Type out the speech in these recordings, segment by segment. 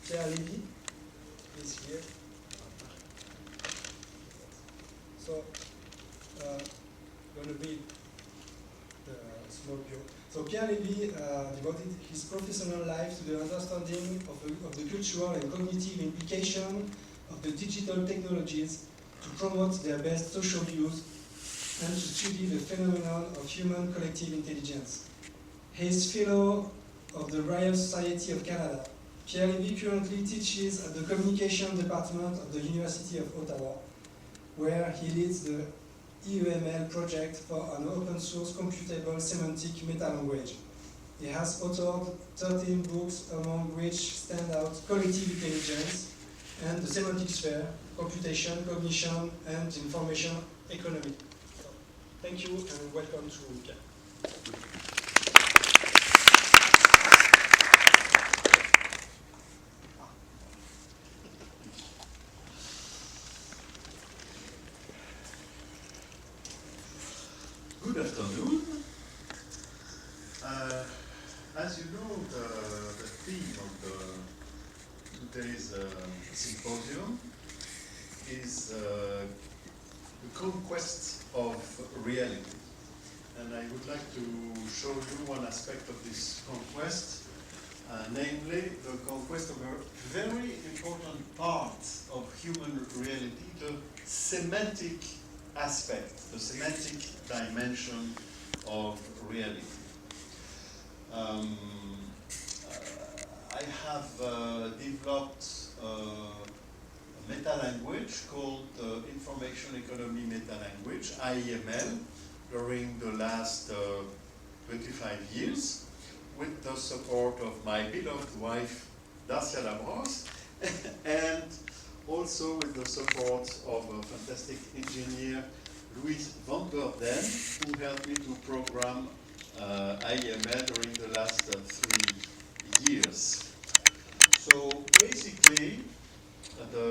Pierre Levy is here. So, going to read the small bio. So Pierre Levy devoted his professional life to the understanding of the cultural and cognitive implication of the digital technologies to promote their best social views and to study the phenomenon of human collective intelligence. He is fellow of the Royal Society of Canada. Pierre Levy currently teaches at the Communication Department of the University of Ottawa, where he leads the EUML project for an open-source computable semantic meta-language. He has authored 13 books, among which stand out Collective Intelligence and the Semantic Sphere, Computation, Cognition, and Information Economy. So, thank you and welcome to Pierre. Good afternoon. As you know, the theme of today's symposium is the conquest of reality. And I would like to show you one aspect of this conquest, namely the conquest of a very important part of human reality, the semantic aspect, the semantic dimension of reality. I have developed a meta-language called Information Economy Meta-Language, IEML, during the last 25 years, with the support of my beloved wife, Dacia Labros, and also with the support of a fantastic engineer, Louise Van Beurden, who helped me to program IEML during the last 3 years. So basically, the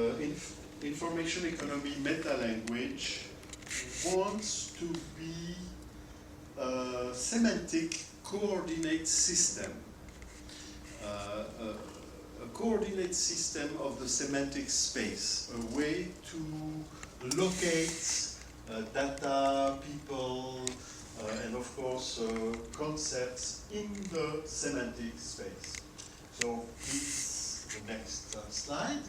information economy meta-language wants to be a semantic coordinate system. A coordinate system of the semantic space, a way to locate data, people, and of course concepts in the semantic space. So please, the next slide.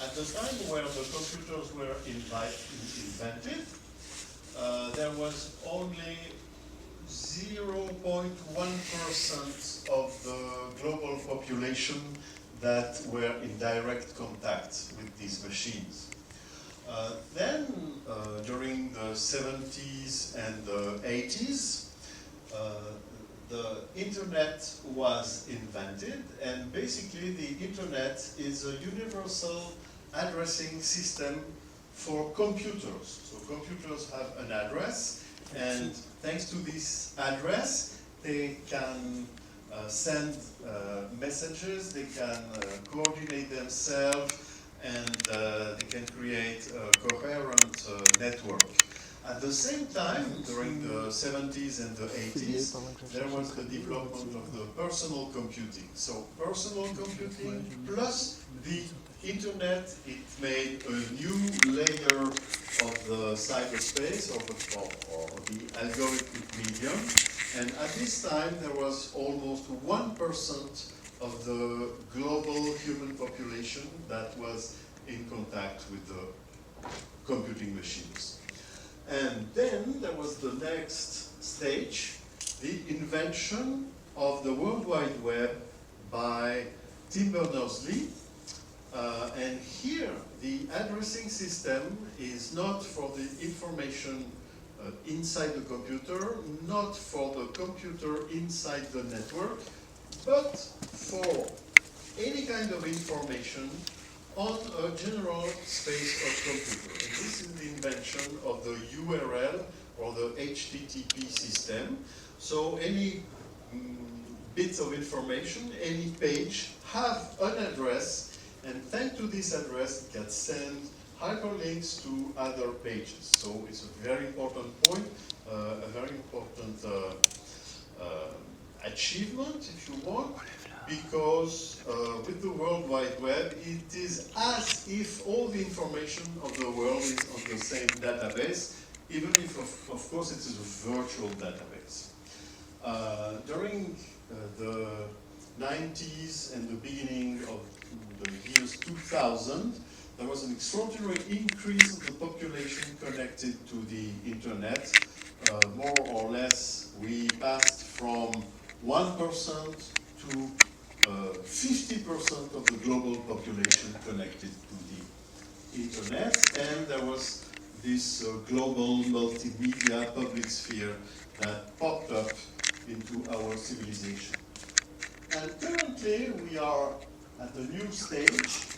At the time where the computers were invented, there was only 0.1% of the global population that were in direct contact with these machines. Then, during the 70s and the 80s, the internet was invented, and basically the internet is a universal addressing system for computers. So computers have an address, and thanks to this address, they can send messages, they can coordinate themselves, and they can create a coherent network. At the same time, during the 70s and the 80s, there was the development of the personal computing. So personal computing plus the internet, it made a new layer of the cyberspace, or the algorithmic medium. And at this time, there was almost 1% of the global human population that was in contact with the computing machines. And then there was the next stage, the invention of the World Wide Web by Tim Berners-Lee. And here, the addressing system is not for the information inside the computer, not for the computer inside the network, but for any kind of information on a general space of computer. And this is the invention of the URL or the HTTP system. So any bits of information, any page, have an address, and thanks to this address, it can send hyperlinks to other pages. So it's a very important point, a very important achievement, if you want, because with the World Wide Web, it is as if all the information of the world is on the same database, even if, of course, it is a virtual database. During the 90s and the beginning of the years 2000, there was an extraordinary increase of the population connected to the internet. More or less, we passed from 1% to 50% of the global population connected to the internet, and there was this global multimedia public sphere that popped up into our civilization. And currently we are at a new stage.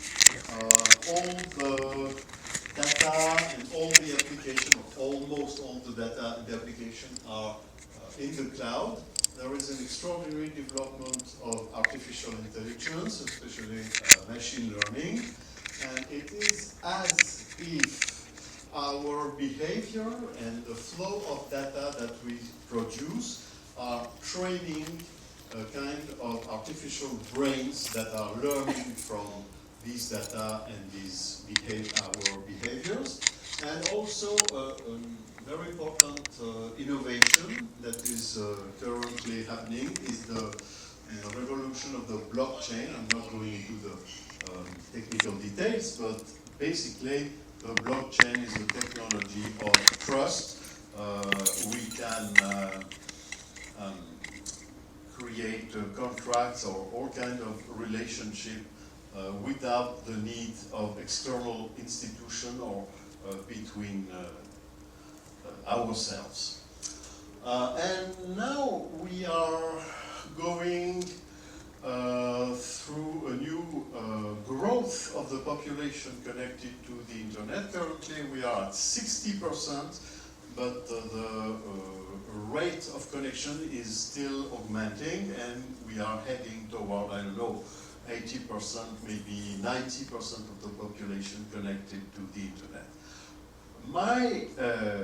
All the data and all the application, or almost all the data and the application are in the cloud. There is an extraordinary development of artificial intelligence, especially machine learning, and it is as if our behavior and the flow of data that we produce are training a kind of artificial brains that are learning from these data and these our behaviors. And also a very important innovation that is currently happening is the revolution of the blockchain. I'm not going into the technical details, but basically the blockchain is a technology of trust. We can create contracts or all kind of relationship without the need of external institution or between ourselves. And now we are going through a new growth of the population connected to the internet. Currently we are at 60%, but the rate of connection is still augmenting, and we are heading toward, I don't know, 80%, maybe 90% of the population connected to the internet.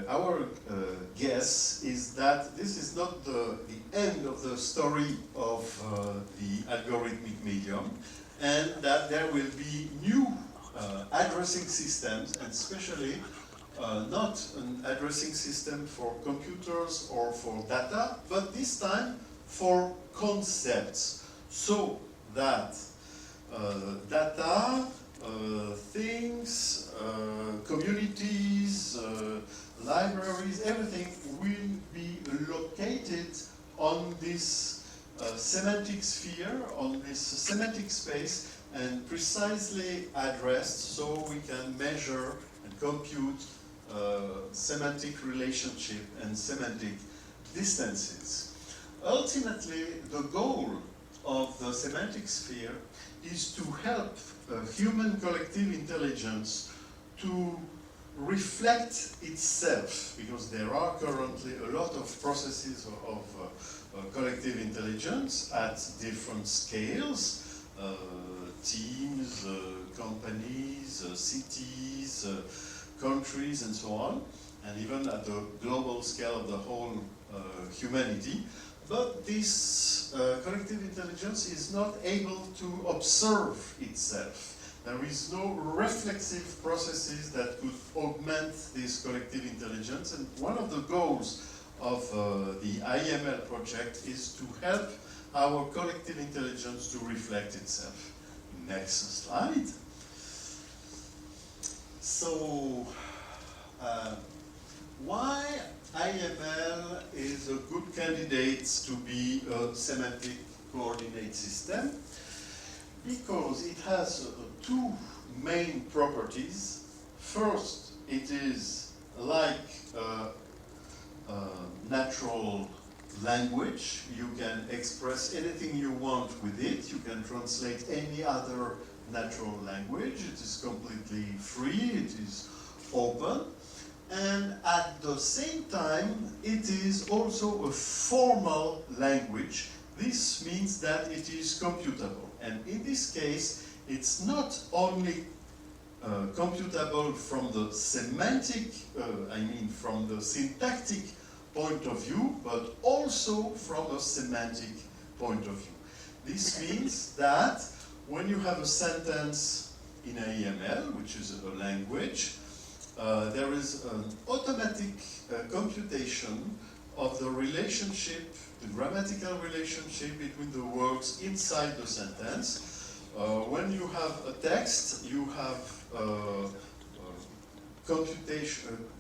Our guess is that this is not the end of the story of the algorithmic medium, and that there will be new addressing systems, and especially not an addressing system for computers or for data, but this time for concepts, so that data, things, communities, libraries, everything will be located on this semantic sphere, on this semantic space, and precisely addressed so we can measure and compute semantic relationship and semantic distances. Ultimately, the goal of the semantic sphere is to help human collective intelligence to reflect itself, because there are currently a lot of processes of collective intelligence at different scales, teams, companies, cities, countries, and so on, and even at the global scale of the whole humanity. But this collective intelligence is not able to observe itself. There is no reflexive processes that could augment this collective intelligence, and one of the goals of the IML project is to help our collective intelligence to reflect itself. Next slide. So, why IML is a good candidate to be a semantic coordinate system? Because it has two main properties. First, it is like natural language. You can express anything you want with it. You can translate any other natural language. It is completely free. It is open. And at the same time, it is also a formal language. This means that it is computable. And in this case, it's not only computable from the semantic, from the syntactic point of view, but also from a semantic point of view. This means that when you have a sentence in AML, which is a language, there is an automatic computation of the relationship, the grammatical relationship between the words inside the sentence. When you have a text, you have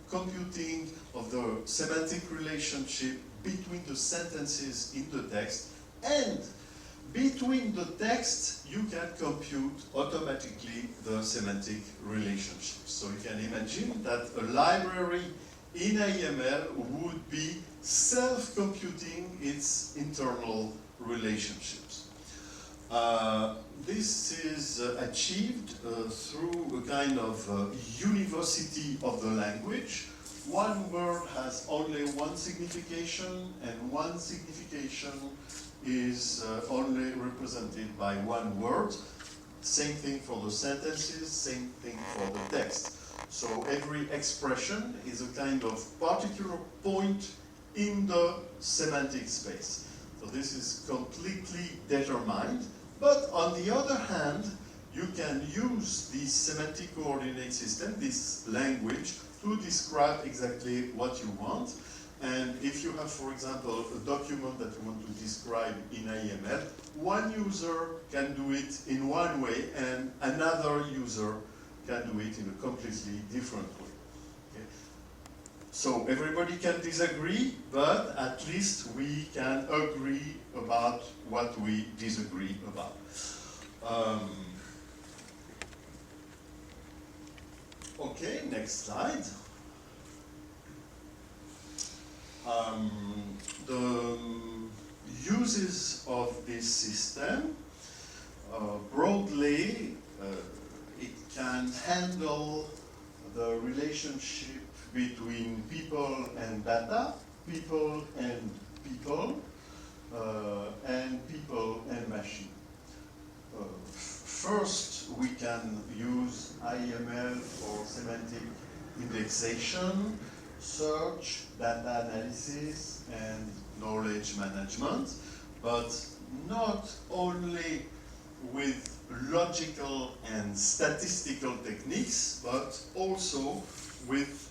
computing of the semantic relationship between the sentences in the text, and between the text you can compute automatically the semantic relationship. So you can imagine that a library in AML would be self-computing its internal relationships. This is achieved through a kind of university of the language. One word has only one signification, and one signification is only represented by one word. Same thing for the sentences, same thing for the text. So every expression is a kind of particular point in the semantic space. So this is completely determined. But on the other hand, you can use this semantic coordinate system, this language, to describe exactly what you want. And if you have, for example, a document that you want to describe in AML, one user can do it in one way, and another user can do it in a completely different way. Okay? So everybody can disagree, but at least we can agree about what we disagree about. Okay, next slide. The uses of this system, broadly, it can handle the relationship between people and data, people and people and machine. First, we can use IML for semantic indexation, search, data analysis, and knowledge management, but not only with logical and statistical techniques, but also with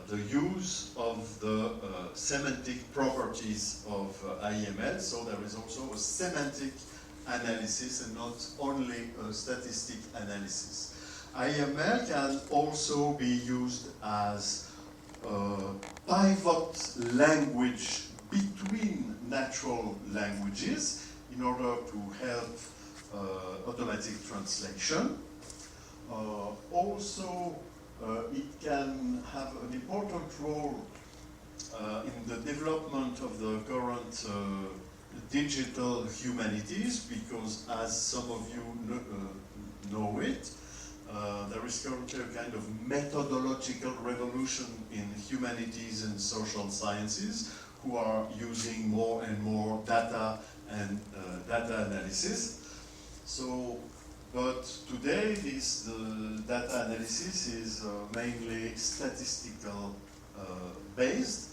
the use of the semantic properties of IML. So there is also a semantic analysis and not only a statistic analysis. IML can also be used as a pivot language between natural languages in order to help automatic translation. Also, it can have an important role in the development of the current digital humanities, because as some of you know it, there is currently a kind of methodological revolution in humanities and social sciences, who are using more and more data and data analysis. So, but today this data analysis is mainly statistical based.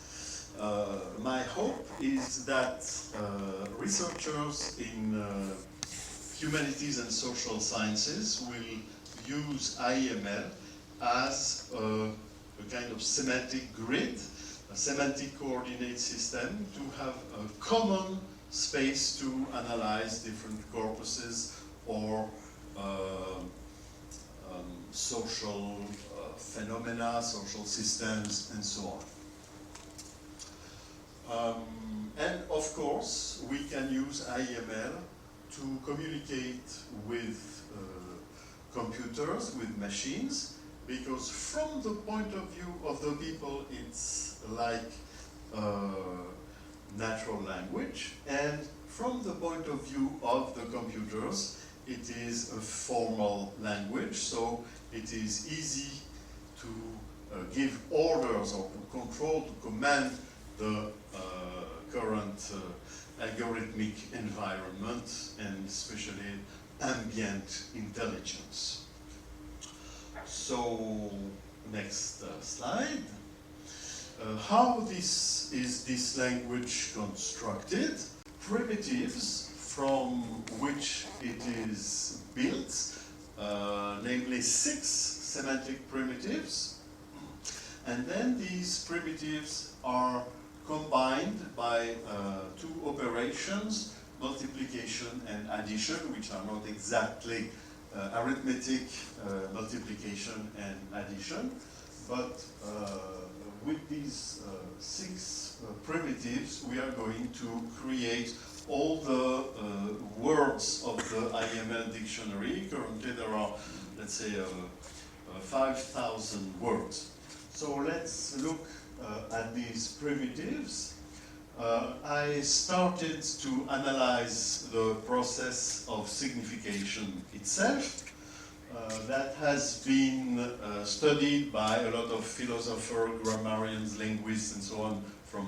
My hope is that researchers in humanities and social sciences will use IML as a kind of semantic grid, a semantic coordinate system, to have a common space to analyze different corpuses or social phenomena, social systems, and so on. And of course, we can use IML to communicate with computers, with machines, because from the point of view of the people, it's like natural language, and from the point of view of the computers, it is a formal language, so it is easy to give orders or to control, to command the current algorithmic environment, and especially ambient intelligence. So, next slide. how is this language constructed? Primitives from which it is built, namely 6 semantic primitives, and then these primitives are combined by 2 operations, multiplication and addition, which are not exactly arithmetic multiplication and addition, but with these 6 primitives, we are going to create all the words of the IML dictionary. Currently there are, let's say, 5,000 words. So let's look at these primitives. I started to analyze the process of signification itself. That has been studied by a lot of philosophers, grammarians, linguists, and so on from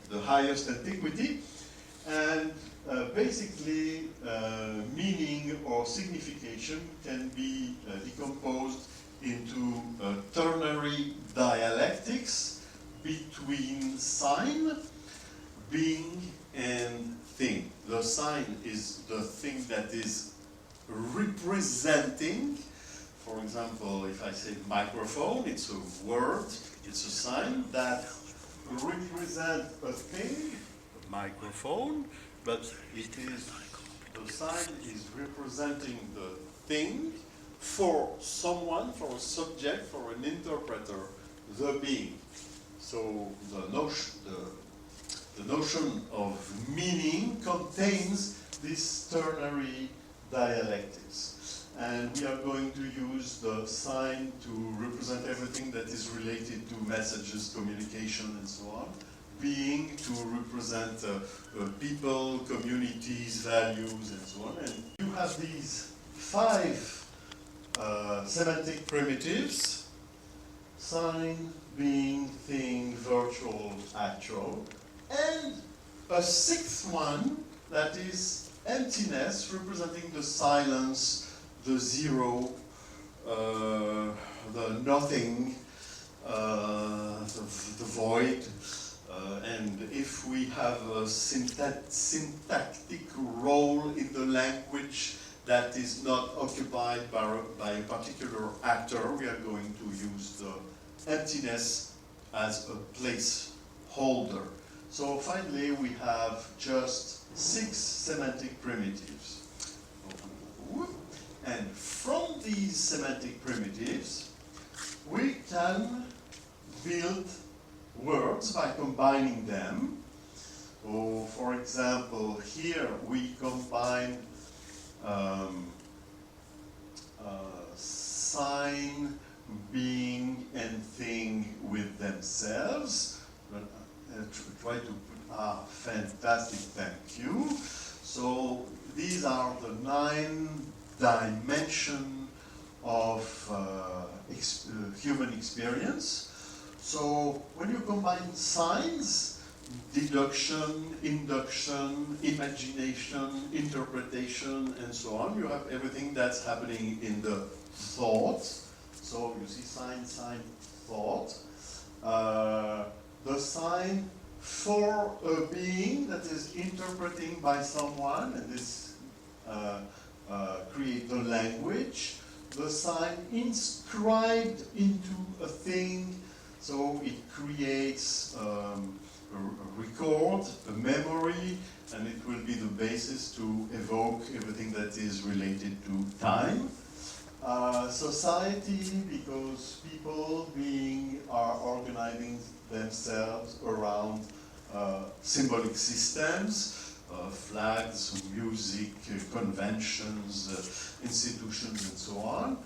the highest antiquity. And basically, meaning or signification can be decomposed into ternary dialectics between sign, being, and thing. The sign is the thing that is representing. For example, if I say microphone, it's a word, it's a sign that represents a thing, a microphone, but it is, the sign is representing the thing for someone, for a subject, for an interpreter, the being. So the notion of meaning contains this ternary dialectics. And we are going to use the sign to represent everything that is related to messages, communication, and so on. Being to represent people, communities, values, and so on. And you have these 5 semantic primitives: sign, being, thing, virtual, actual, and a 6th one that is emptiness, representing the silence, the zero, the nothing, the void. And if we have a syntactic role in the language that is not occupied by a particular actor, we are going to use the emptiness as a placeholder. So finally, we have just 6 semantic primitives. And from these semantic primitives, we can build words by combining them. So, for example, here we combine sign, being, and thing with themselves. Try to put, fantastic, thank you. So these are the 9 dimensions of human experience. So when you combine signs, deduction, induction, imagination, interpretation, and so on, you have everything that's happening in the thought. So you see sign, thought. The sign for a being that is interpreting by someone, and this creates the language. The sign inscribed into a thing, so it creates a record, a memory, and it will be the basis to evoke everything that is related to time. Society, because people, being, are organizing themselves around symbolic systems, flags, music, conventions, institutions, and so on.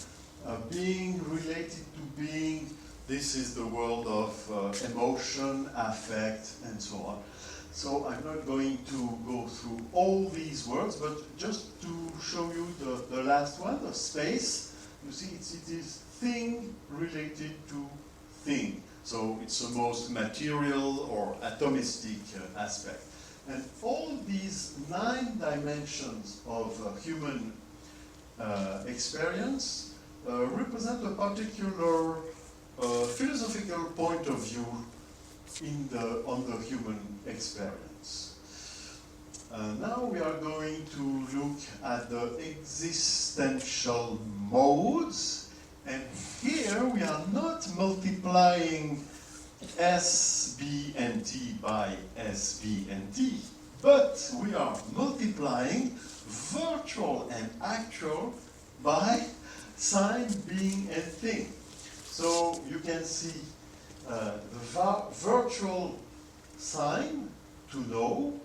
Being related to being, this is the world of emotion, affect, and so on. So I'm not going to go through all these words, but just to show you the last one, the space. You see, it is thing related to thing. So it's the most material or atomistic aspect. And all these 9 dimensions of human experience represent a particular philosophical point of view on the human experience. Now we are going to look at the existential modes, and here we are not multiplying S, B, and T by S, B, and T, but we are multiplying virtual and actual by sign, being, and thing. So you can see the virtual sign, to know.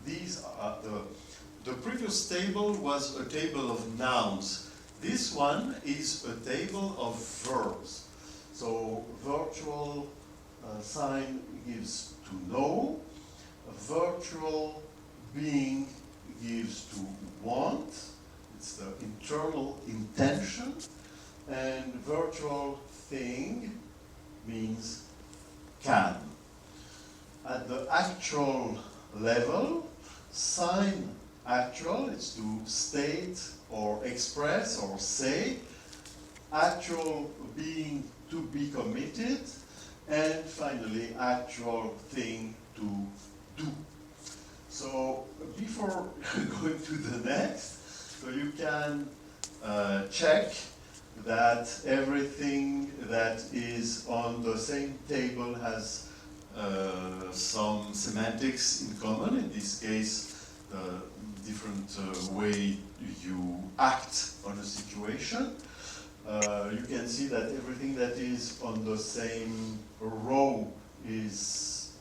These are the previous table was a table of nouns. This one is a table of verbs. So virtual sign gives to know, a virtual being gives to want, it's the internal intention, and virtual thing means can. At the actual level, sign actual is to state or express or say, actual being to be committed, and finally actual thing to do. So before going to the next, so you can check that everything that is on the same table has some semantics in common. In this case, different way you act on a situation. You can see that everything that is on the same row is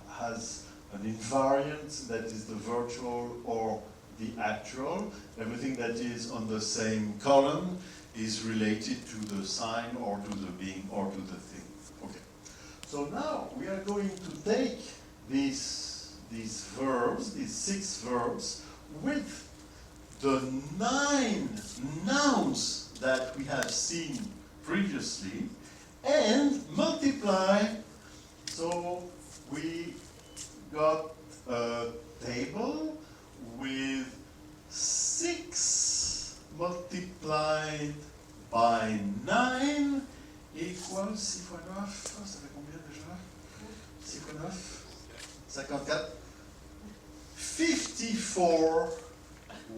has an invariant that is the virtual or the actual. Everything that is on the same column is related to the sign or to the being or to the thing. Okay. So now we are going to take these verbs, these 6 verbs, with the 9 nouns that we have seen previously, and multiply. So we got a table with 6 multiplied by 9 equals 6 fois 9, ça fait combien déjà? 6 fois 9? 54. 54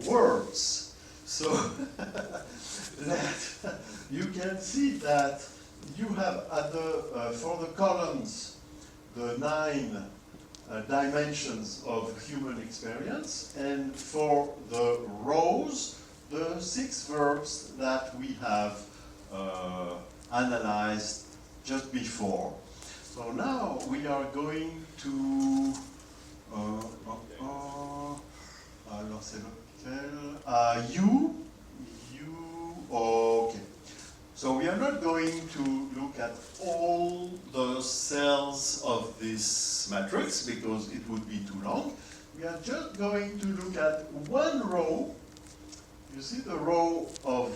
words. So that you can see that you have for the columns the 9 dimensions of human experience, and for the rows the 6 verbs that we have analyzed just before. So now we are going to alors c'est lequel? You, okay. So we are not going to look at all the cells of this matrix because it would be too long. We are just going to look at one row. You see the row of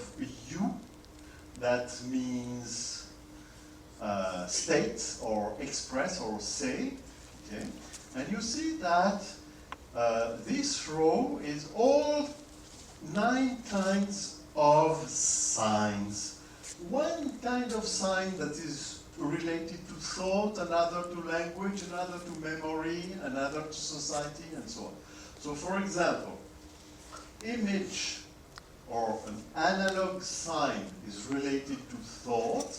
U, that means state or express or say, okay? And you see that this row is all 9 kinds of signs. One kind of sign that is related to thought, another to language, another to memory, another to society, and so on. So for example, image or an analog sign is related to thought.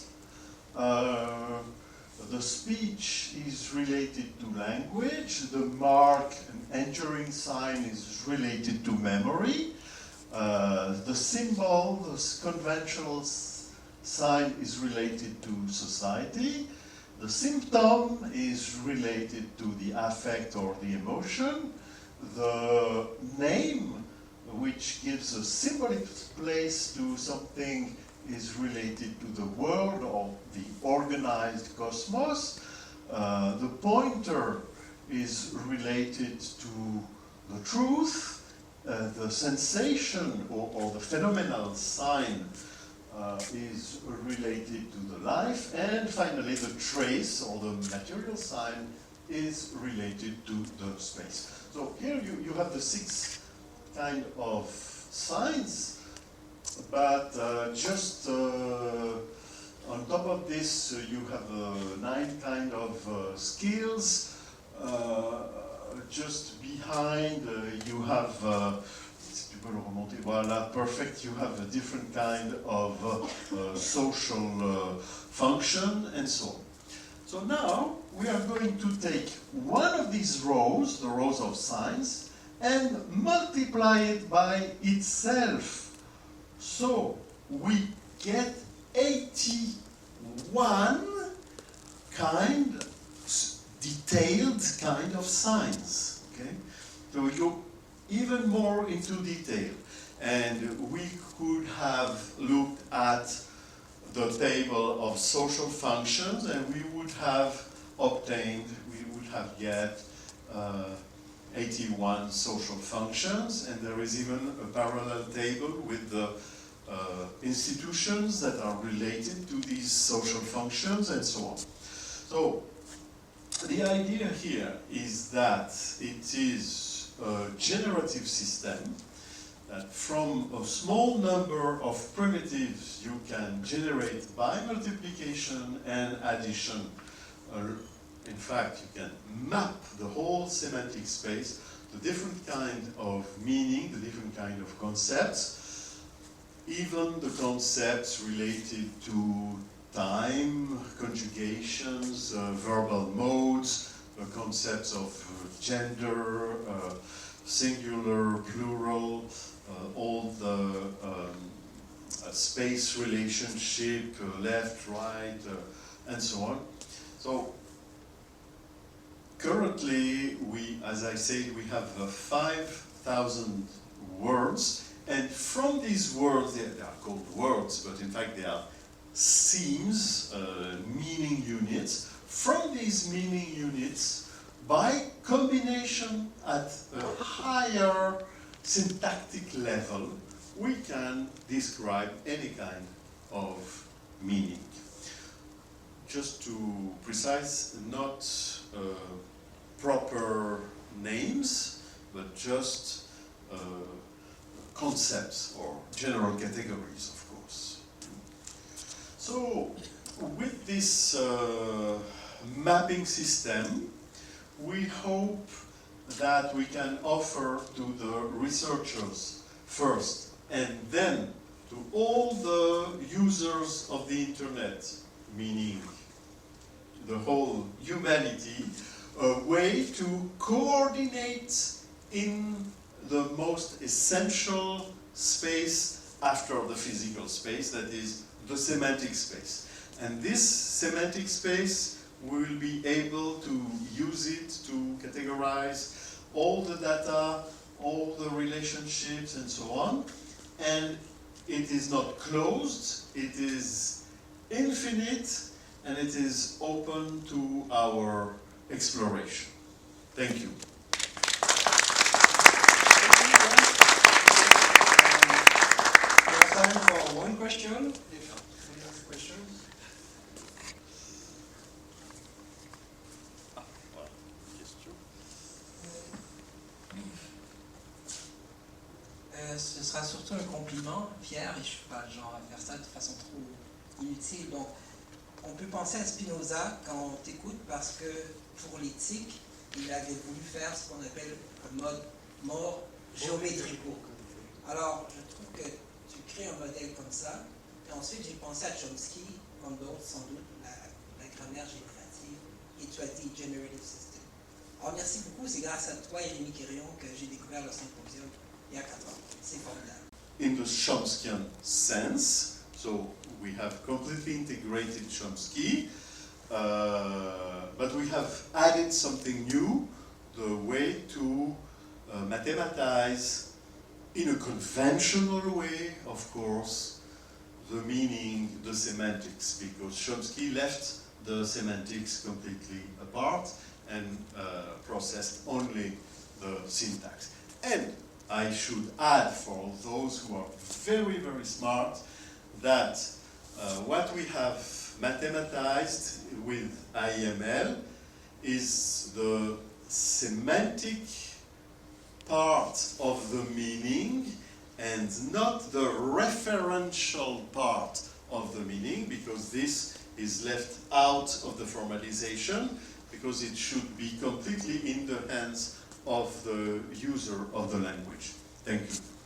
The speech is related to language. The mark, an enduring sign, is related to memory. The symbol, the conventional sign, is related to society. The symptom is related to the affect or the emotion. The name, which gives a symbolic place to something, is related to the world or the organized cosmos. The pointer is related to the truth. The sensation or the phenomenal sign is related to the life. And finally, the trace or the material sign is related to the space. So here you have the 6 kind of signs, but just On top of this, you have 9 kind of skills. Just behind, you have, si tu peux le remonter, voilà, perfect. You have a different kind of social function and so on. So now we are going to take one of these rows, the rows of signs, and multiply it by itself. So we get 81 kind, detailed kind of signs. Okay? So we go even more into detail. And we could have looked at the table of social functions, and we would have obtained, we would have get 81 social functions, and there is even a parallel table with the institutions that are related to these social functions and so on. So the idea here is that it is a generative system that from a small number of primitives you can generate by multiplication and addition. In fact, you can map the whole semantic space, the different kind of meaning, the different kind of concepts, even the concepts related to time, conjugations, verbal modes, the concepts of gender, singular, plural, all the space relationship, left, right, and so on. So currently, as I said, we have 5,000 words, and from these words, they are called words, but in fact they are themes, meaning units. From these meaning units, by combination at a higher syntactic level, we can describe any kind of meaning. Just to precise, not proper names, but just concepts or general categories, of course. So, with this mapping system, we hope that we can offer to the researchers first, and then to all the users of the internet, meaning the whole humanity, a way to coordinate in the most essential space after the physical space, that is the semantic space. And this semantic space, we will be able to use it to categorize all the data, all the relationships, and so on. And it is not closed, it is infinite, and it is open to our exploration. Thank you. We have time for one question. If we have questions. Ce sera surtout un compliment, Pierre, et je ne suis pas le genre à faire ça de façon trop inutile. Donc, on peut penser à Spinoza quand on t'écoute parce que pour l'éthique, il avait voulu faire ce qu'on appelle un mode mort géométrico. Alors, je trouve que tu crées un modèle comme ça, et ensuite j'ai pensé à Chomsky, comme d'autres sans doute, la grammaire générative, et tu as dit generative system. Alors, merci beaucoup, c'est grâce à toi et Rémi Quirion que j'ai découvert le symposium il y a 4 ans. C'est formidable. In the Chomskyan sense, so we have completely integrated Chomsky, but we have added something new, the way to mathematize in a conventional way, of course, the meaning, the semantics, because Chomsky left the semantics completely apart and processed only the syntax. And I should add, for those who are very, very smart, that what we have mathematized with IML is the semantic part of the meaning and not the referential part of the meaning, because this is left out of the formalization, because it should be completely in the hands of the user of the language. Thank you.